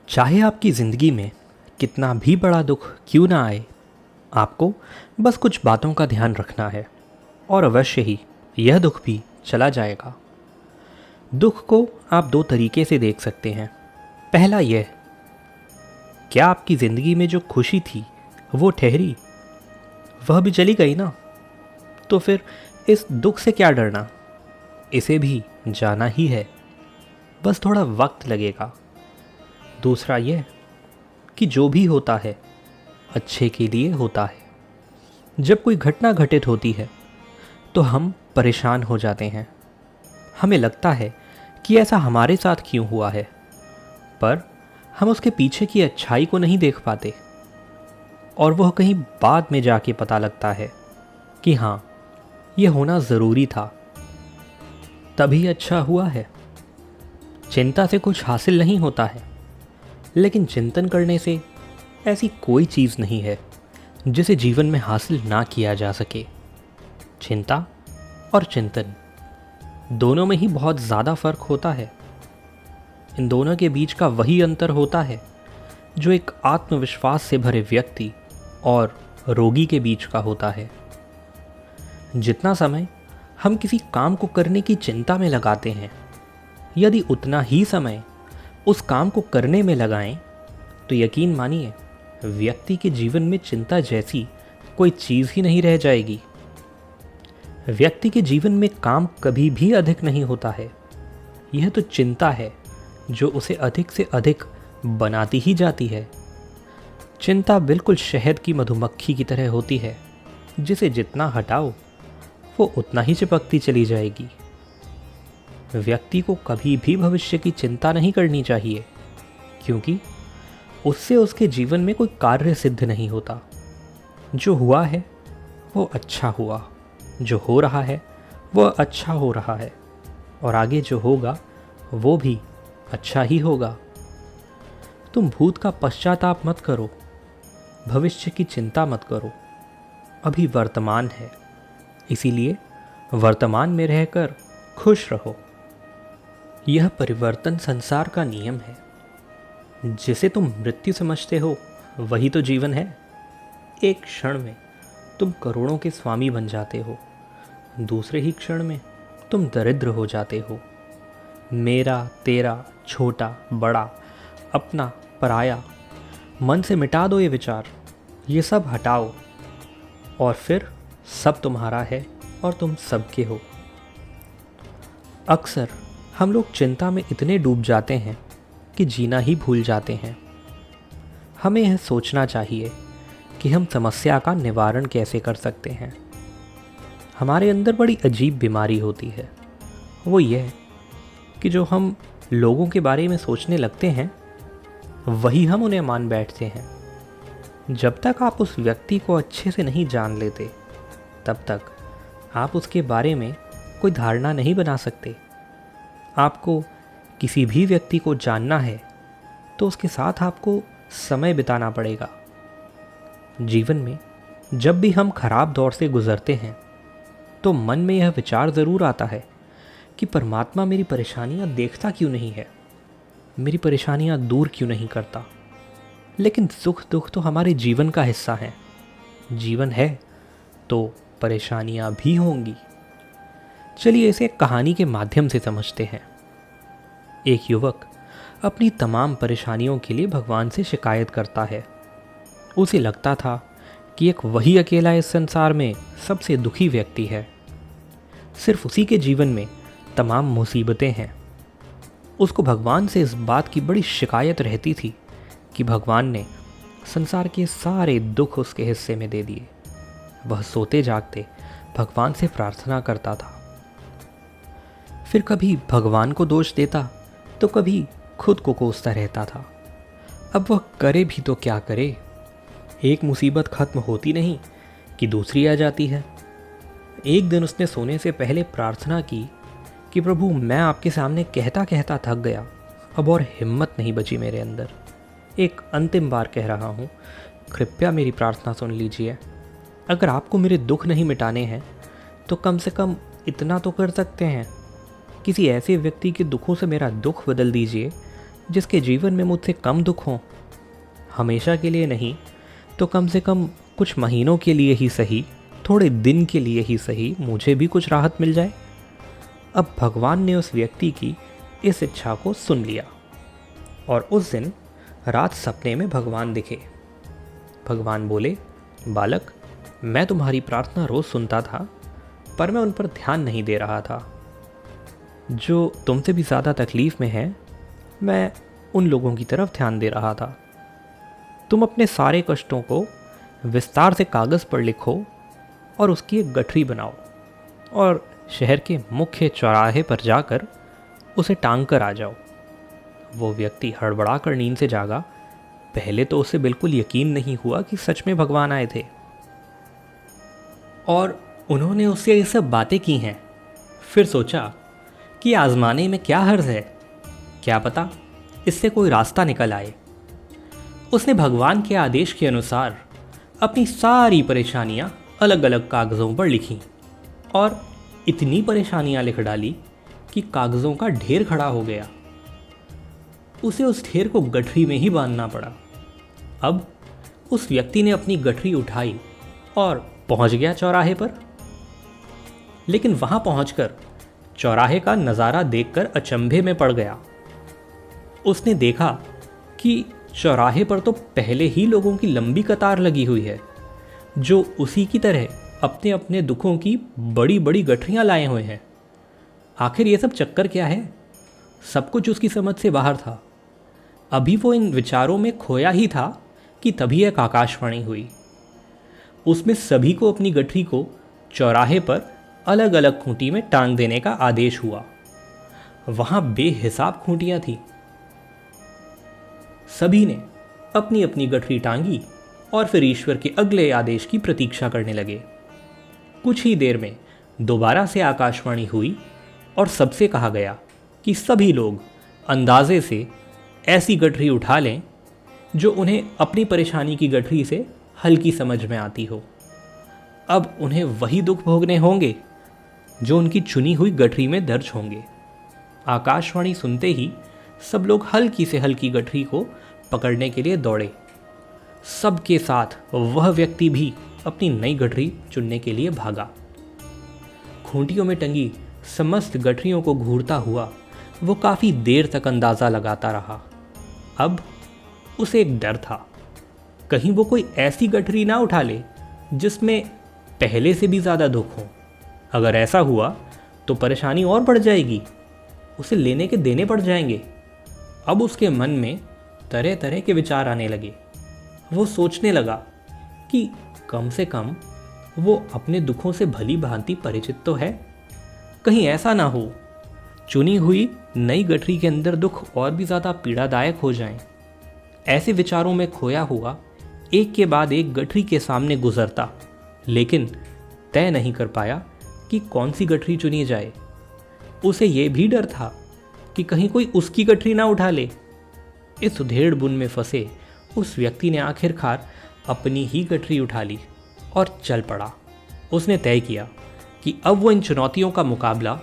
चाहे आपकी ज़िंदगी में कितना भी बड़ा दुख क्यों ना आए, आपको बस कुछ बातों का ध्यान रखना है और अवश्य ही यह दुख भी चला जाएगा। दुख को आप दो तरीके से देख सकते हैं। पहला यह, क्या आपकी ज़िंदगी में जो खुशी थी वो ठहरी, वह भी चली गई ना, तो फिर इस दुख से क्या डरना, इसे भी जाना ही है, बस थोड़ा वक्त लगेगा। दूसरा यह कि जो भी होता है अच्छे के लिए होता है। जब कोई घटना घटित होती है तो हम परेशान हो जाते हैं। हमें लगता है कि ऐसा हमारे साथ क्यों हुआ है, पर हम उसके पीछे की अच्छाई को नहीं देख पाते और वह कहीं बाद में जाके पता लगता है कि हाँ, यह होना ज़रूरी था, तभी अच्छा हुआ है। चिंता से कुछ हासिल नहीं होता है, लेकिन चिंतन करने से ऐसी कोई चीज़ नहीं है जिसे जीवन में हासिल ना किया जा सके। चिंता और चिंतन दोनों में ही बहुत ज़्यादा फ़र्क होता है। इन दोनों के बीच का वही अंतर होता है जो एक आत्मविश्वास से भरे व्यक्ति और रोगी के बीच का होता है। जितना समय हम किसी काम को करने की चिंता में लगाते हैं, यदि उतना ही समय उस काम को करने में लगाएं, तो यकीन मानिए व्यक्ति के जीवन में चिंता जैसी कोई चीज़ ही नहीं रह जाएगी। व्यक्ति के जीवन में काम कभी भी अधिक नहीं होता है। यह तो चिंता है जो उसे अधिक से अधिक बनाती ही जाती है। चिंता बिल्कुल शहद की मधुमक्खी की तरह होती है, जिसे जितना हटाओ वो उतना ही चिपकती चली जाएगी। व्यक्ति को कभी भी भविष्य की चिंता नहीं करनी चाहिए, क्योंकि उससे उसके जीवन में कोई कार्य सिद्ध नहीं होता। जो हुआ है वो अच्छा हुआ, जो हो रहा है वो अच्छा हो रहा है, और आगे जो होगा वो भी अच्छा ही होगा। तुम भूत का पश्चाताप मत करो, भविष्य की चिंता मत करो। अभी वर्तमान है, इसीलिए वर्तमान में रहकर खुश रहो। यह परिवर्तन संसार का नियम है। जिसे तुम मृत्यु समझते हो वही तो जीवन है। एक क्षण में तुम करोड़ों के स्वामी बन जाते हो, दूसरे ही क्षण में तुम दरिद्र हो जाते हो। मेरा, तेरा, छोटा, बड़ा, अपना, पराया, मन से मिटा दो ये विचार। ये सब हटाओ और फिर सब तुम्हारा है और तुम सबके हो। अक्सर हम लोग चिंता में इतने डूब जाते हैं कि जीना ही भूल जाते हैं। हमें यह सोचना चाहिए कि हम समस्या का निवारण कैसे कर सकते हैं। हमारे अंदर बड़ी अजीब बीमारी होती है, वो यह कि जो हम लोगों के बारे में सोचने लगते हैं वही हम उन्हें मान बैठते हैं। जब तक आप उस व्यक्ति को अच्छे से नहीं जान लेते, तब तक आप उसके बारे में कोई धारणा नहीं बना सकते। आपको किसी भी व्यक्ति को जानना है तो उसके साथ आपको समय बिताना पड़ेगा। जीवन में जब भी हम खराब दौर से गुजरते हैं तो मन में यह विचार ज़रूर आता है कि परमात्मा मेरी परेशानियां देखता क्यों नहीं है, मेरी परेशानियां दूर क्यों नहीं करता। लेकिन सुख दुख तो हमारे जीवन का हिस्सा है। जीवन है तो परेशानियां भी होंगी। चलिए इसे एक कहानी के माध्यम से समझते हैं। एक युवक अपनी तमाम परेशानियों के लिए भगवान से शिकायत करता है। उसे लगता था कि एक वही अकेला इस संसार में सबसे दुखी व्यक्ति है। सिर्फ उसी के जीवन में तमाम मुसीबतें हैं। उसको भगवान से इस बात की बड़ी शिकायत रहती थी कि भगवान ने संसार के सारे दुख उसके हिस्से में दे दिए। वह सोते जागते भगवान से प्रार्थना करता था। फिर कभी भगवान को दोष देता तो कभी खुद को कोसता रहता था। अब वह करे भी तो क्या करे। एक मुसीबत खत्म होती नहीं कि दूसरी आ जाती है। एक दिन उसने सोने से पहले प्रार्थना की कि प्रभु, मैं आपके सामने कहता कहता थक गया, अब और हिम्मत नहीं बची मेरे अंदर। एक अंतिम बार कह रहा हूँ, कृपया मेरी प्रार्थना सुन लीजिए। अगर आपको मेरे दुख नहीं मिटाने हैं तो कम से कम इतना तो कर सकते हैं, किसी ऐसे व्यक्ति के दुखों से मेरा दुख बदल दीजिए जिसके जीवन में मुझसे कम दुख हों? हमेशा के लिए नहीं तो कम से कम कुछ महीनों के लिए ही सही, थोड़े दिन के लिए ही सही, मुझे भी कुछ राहत मिल जाए। अब भगवान ने उस व्यक्ति की इस इच्छा को सुन लिया और उस दिन रात सपने में भगवान दिखे। भगवान बोले, बालक, मैं तुम्हारी प्रार्थना रोज़ सुनता था, पर मैं उन पर ध्यान नहीं दे रहा था। जो तुमसे भी ज़्यादा तकलीफ़ में है, मैं उन लोगों की तरफ ध्यान दे रहा था। तुम अपने सारे कष्टों को विस्तार से कागज़ पर लिखो और उसकी एक गठरी बनाओ और शहर के मुख्य चौराहे पर जाकर उसे टांग कर आ जाओ। वो व्यक्ति हड़बड़ा कर नींद से जागा। पहले तो उसे बिल्कुल यकीन नहीं हुआ कि सच में भगवान आए थे और उन्होंने उससे ये सब बातें की हैं। फिर सोचा कि आजमाने में क्या हर्ज है, क्या पता इससे कोई रास्ता निकल आए। उसने भगवान के आदेश के अनुसार अपनी सारी परेशानियां अलग अलग कागज़ों पर लिखीं और इतनी परेशानियां लिख डाली कि कागज़ों का ढेर खड़ा हो गया। उसे उस ढेर को गठरी में ही बांधना पड़ा। अब उस व्यक्ति ने अपनी गठरी उठाई और पहुंच गया चौराहे पर। लेकिन वहां पहुंचकर चौराहे का नज़ारा देखकर अचंभे में पड़ गया। उसने देखा कि चौराहे पर तो पहले ही लोगों की लंबी कतार लगी हुई है, जो उसी की तरह अपने अपने दुखों की बड़ी बड़ी गठरियां लाए हुए हैं। आखिर ये सब चक्कर क्या है? सब कुछ उसकी समझ से बाहर था। अभी वो इन विचारों में खोया ही था कि तभी एक आकाशवाणी हुई। उसमें सभी को अपनी गठरी को चौराहे पर अलग अलग खूंटी में टांग देने का आदेश हुआ। वहां बेहिसाब खूंटियां थीं। सभी ने अपनी अपनी गठरी टांगी और फिर ईश्वर के अगले आदेश की प्रतीक्षा करने लगे। कुछ ही देर में दोबारा से आकाशवाणी हुई और सबसे कहा गया कि सभी लोग अंदाजे से ऐसी गठरी उठा लें जो उन्हें अपनी परेशानी की गठरी से हल्की समझ में आती हो। अब उन्हें वही दुख भोगने होंगे जो उनकी चुनी हुई गठरी में दर्ज होंगे। आकाशवाणी सुनते ही सब लोग हल्की से हल्की गठरी को पकड़ने के लिए दौड़े। सबके साथ वह व्यक्ति भी अपनी नई गठरी चुनने के लिए भागा। खूंटियों में टंगी समस्त गठरियों को घूरता हुआ वो काफ़ी देर तक अंदाज़ा लगाता रहा। अब उसे एक डर था, कहीं वो कोई ऐसी गठरी ना उठा ले जिसमें पहले से भी ज़्यादा दुख हो। अगर ऐसा हुआ तो परेशानी और बढ़ जाएगी, उसे लेने के देने पड़ जाएंगे। अब उसके मन में तरह तरह के विचार आने लगे। वो सोचने लगा कि कम से कम वो अपने दुखों से भली भांति परिचित तो है। कहीं ऐसा ना हो चुनी हुई नई गठरी के अंदर दुख और भी ज़्यादा पीड़ादायक हो जाएं। ऐसे विचारों में खोया हुआ एक के बाद एक गठरी के सामने गुजरता, लेकिन तय नहीं कर पाया कि कौन सी गठरी चुनी जाए। उसे यह भी डर था कि कहीं कोई उसकी गठरी ना उठा ले। इस उधेड़ बुन में फंसे उस व्यक्ति ने आखिरकार अपनी ही गठरी उठा ली और चल पड़ा। उसने तय किया कि अब वो इन चुनौतियों का मुकाबला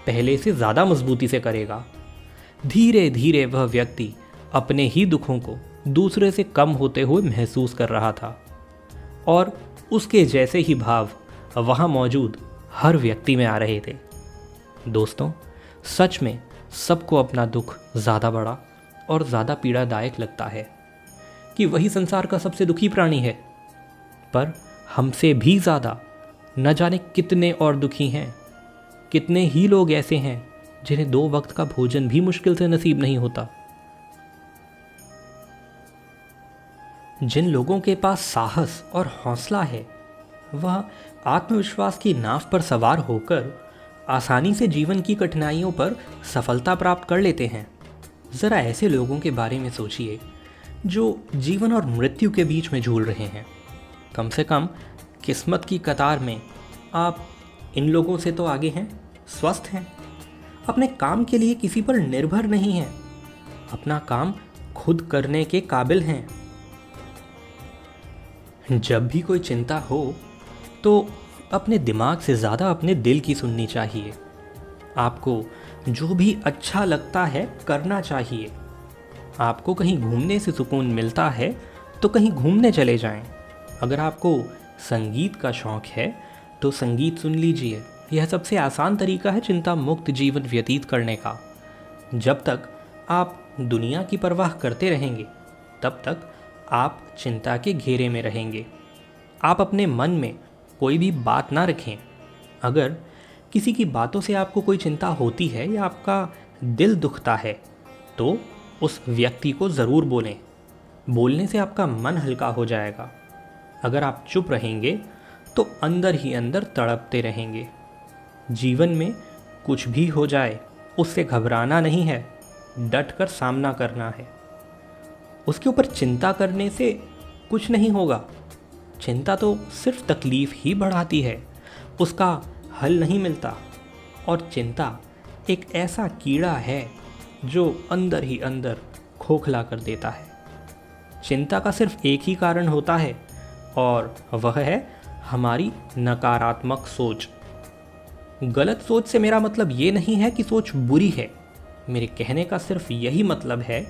पहले से ज़्यादा मजबूती से करेगा। धीरे धीरे वह व्यक्ति अपने ही दुखों को दूसरे से कम होते हुए महसूस कर रहा था और उसके जैसे ही भाव वहाँ मौजूद हर व्यक्ति में आ रहे थे। दोस्तों, सच में सबको अपना दुख ज़्यादा बड़ा और ज़्यादा पीड़ादायक लगता है कि वही संसार का सबसे दुखी प्राणी है, पर हमसे भी ज़्यादा न जाने कितने और दुखी हैं। कितने ही लोग ऐसे हैं जिन्हें 2 वक्त का भोजन भी मुश्किल से नसीब नहीं होता। जिन लोगों के पास साहस और हौसला है, वह आत्मविश्वास की नाव पर सवार होकर आसानी से जीवन की कठिनाइयों पर सफलता प्राप्त कर लेते हैं। ज़रा ऐसे लोगों के बारे में सोचिए जो जीवन और मृत्यु के बीच में झूल रहे हैं। कम से कम किस्मत की कतार में आप इन लोगों से तो आगे हैं, स्वस्थ हैं, अपने काम के लिए किसी पर निर्भर नहीं हैं, अपना काम खुद करने के काबिल हैं। जब भी कोई चिंता हो तो अपने दिमाग से ज़्यादा अपने दिल की सुननी चाहिए। आपको जो भी अच्छा लगता है करना चाहिए। आपको कहीं घूमने से सुकून मिलता है तो कहीं घूमने चले जाएं। अगर आपको संगीत का शौक़ है तो संगीत सुन लीजिए। यह सबसे आसान तरीका है चिंता मुक्त जीवन व्यतीत करने का। जब तक आप दुनिया की परवाह करते रहेंगे तब तक आप चिंता के घेरे में रहेंगे। आप अपने मन में कोई भी बात ना रखें। अगर किसी की बातों से आपको कोई चिंता होती है या आपका दिल दुखता है तो उस व्यक्ति को ज़रूर बोलें। बोलने से आपका मन हल्का हो जाएगा। अगर आप चुप रहेंगे तो अंदर ही अंदर तड़पते रहेंगे। जीवन में कुछ भी हो जाए उससे घबराना नहीं है, डट कर सामना करना है। उसके ऊपर चिंता करने से कुछ नहीं होगा। चिंता तो सिर्फ तकलीफ़ ही बढ़ाती है, उसका हल नहीं मिलता। और चिंता एक ऐसा कीड़ा है जो अंदर ही अंदर खोखला कर देता है। चिंता का सिर्फ एक ही कारण होता है और वह है हमारी नकारात्मक सोच। गलत सोच से मेरा मतलब ये नहीं है कि सोच बुरी है। मेरे कहने का सिर्फ यही मतलब है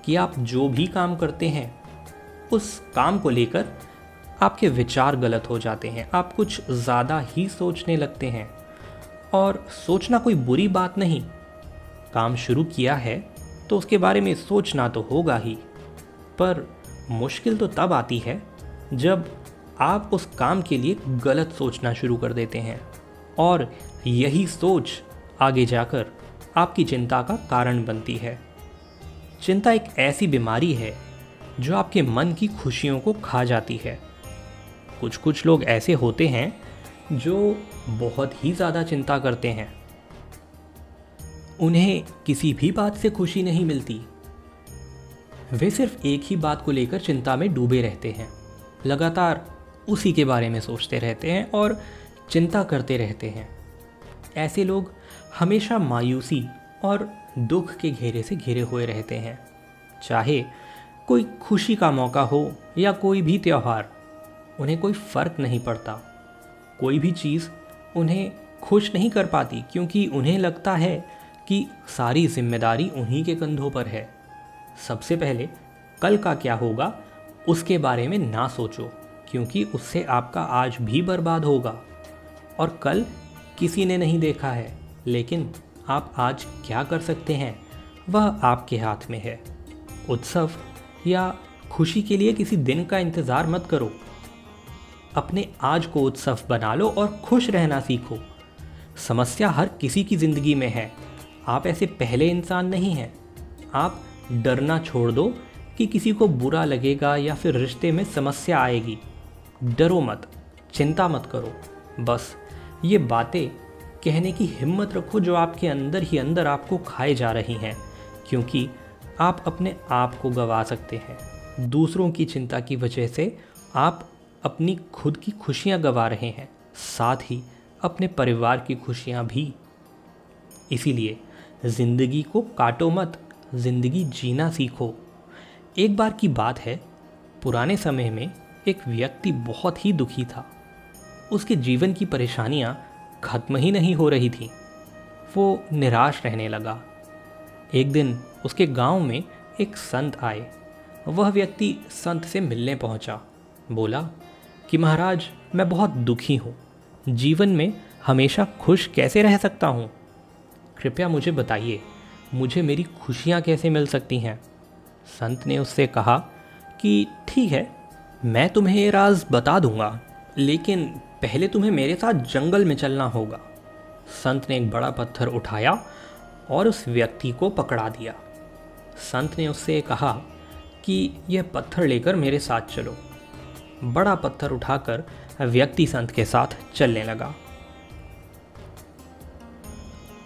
कि आप जो भी काम करते हैं उस काम को लेकर आपके विचार गलत हो जाते हैं। आप कुछ ज़्यादा ही सोचने लगते हैं। और सोचना कोई बुरी बात नहीं। काम शुरू किया है तो उसके बारे में सोचना तो होगा ही, पर मुश्किल तो तब आती है जब आप उस काम के लिए गलत सोचना शुरू कर देते हैं और यही सोच आगे जाकर आपकी चिंता का कारण बनती है। चिंता एक ऐसी बीमारी है जो आपके मन की खुशियों को खा जाती है। कुछ लोग ऐसे होते हैं जो बहुत ही ज़्यादा चिंता करते हैं। उन्हें किसी भी बात से खुशी नहीं मिलती। वे सिर्फ एक ही बात को लेकर चिंता में डूबे रहते हैं। लगातार उसी के बारे में सोचते रहते हैं और चिंता करते रहते हैं। ऐसे लोग हमेशा मायूसी और दुख के घेरे से घिरे हुए रहते हैं। चाहे कोई खुशी का मौका हो या कोई भी त्यौहार, उन्हें कोई फ़र्क नहीं पड़ता। कोई भी चीज़ उन्हें खुश नहीं कर पाती क्योंकि उन्हें लगता है कि सारी जिम्मेदारी उन्हीं के कंधों पर है। सबसे पहले कल का क्या होगा उसके बारे में ना सोचो, क्योंकि उससे आपका आज भी बर्बाद होगा। और कल किसी ने नहीं देखा है, लेकिन आप आज क्या कर सकते हैं वह आपके हाथ में है। उत्सव या खुशी के लिए किसी दिन का इंतज़ार मत करो। अपने आज को उत्सव बना लो और खुश रहना सीखो। समस्या हर किसी की ज़िंदगी में है। आप ऐसे पहले इंसान नहीं हैं। आप डरना छोड़ दो कि किसी को बुरा लगेगा या फिर रिश्ते में समस्या आएगी। डरो मत, चिंता मत करो। बस ये बातें कहने की हिम्मत रखो जो आपके अंदर ही अंदर आपको खाए जा रही हैं, क्योंकि आप अपने आप को गंवा सकते हैं। दूसरों की चिंता की वजह से आप अपनी खुद की खुशियां गंवा रहे हैं, साथ ही अपने परिवार की खुशियां भी। इसीलिए ज़िंदगी को काटो मत, ज़िंदगी जीना सीखो। एक बार की बात है, पुराने समय में एक व्यक्ति बहुत ही दुखी था। उसके जीवन की परेशानियां खत्म ही नहीं हो रही थीं। वो निराश रहने लगा। एक दिन उसके गांव में एक संत आए। वह व्यक्ति संत से मिलने पहुंचा। बोला कि महाराज, मैं बहुत दुखी हूँ। जीवन में हमेशा खुश कैसे रह सकता हूँ? कृपया मुझे बताइए, मुझे मेरी खुशियाँ कैसे मिल सकती हैं? संत ने उससे कहा कि ठीक है, मैं तुम्हें ये राज बता दूंगा, लेकिन पहले तुम्हें मेरे साथ जंगल में चलना होगा। संत ने एक बड़ा पत्थर उठाया और उस व्यक्ति को पकड़ा दिया। संत ने उससे कहा कि यह पत्थर लेकर मेरे साथ चलो। बड़ा पत्थर उठाकर व्यक्ति संत के साथ चलने लगा।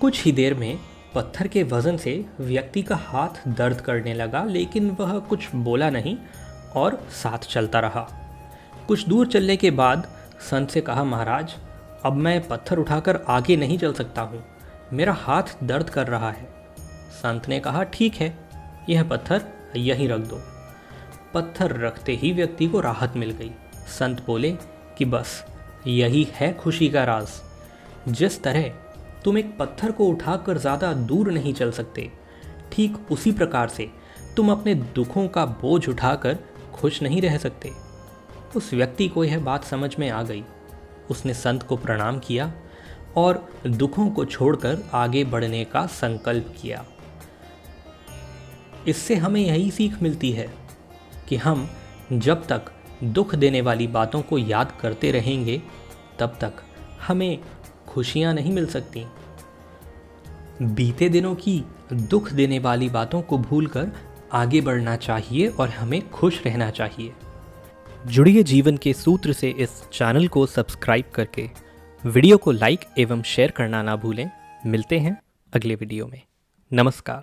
कुछ ही देर में पत्थर के वजन से व्यक्ति का हाथ दर्द करने लगा, लेकिन वह कुछ बोला नहीं और साथ चलता रहा। कुछ दूर चलने के बाद संत से कहा, महाराज, अब मैं पत्थर उठाकर आगे नहीं चल सकता हूँ, मेरा हाथ दर्द कर रहा है। संत ने कहा, ठीक है, यह पत्थर यहीं रख दो। पत्थर रखते ही व्यक्ति को राहत मिल गई। संत बोले कि बस यही है खुशी का राज। जिस तरह तुम एक पत्थर को उठाकर ज़्यादा दूर नहीं चल सकते, ठीक उसी प्रकार से तुम अपने दुखों का बोझ उठाकर खुश नहीं रह सकते। उस व्यक्ति को यह बात समझ में आ गई। उसने संत को प्रणाम किया और दुखों को छोड़कर आगे बढ़ने का संकल्प किया। इससे हमें यही सीख मिलती है कि हम जब तक दुख देने वाली बातों को याद करते रहेंगे तब तक हमें खुशियां नहीं मिल सकती। बीते दिनों की दुख देने वाली बातों को भूलकर आगे बढ़ना चाहिए और हमें खुश रहना चाहिए। जुड़िए जीवन के सूत्र से इस चैनल को सब्सक्राइब करके। वीडियो को लाइक एवं शेयर करना ना भूलें। मिलते हैं अगले वीडियो में। नमस्कार।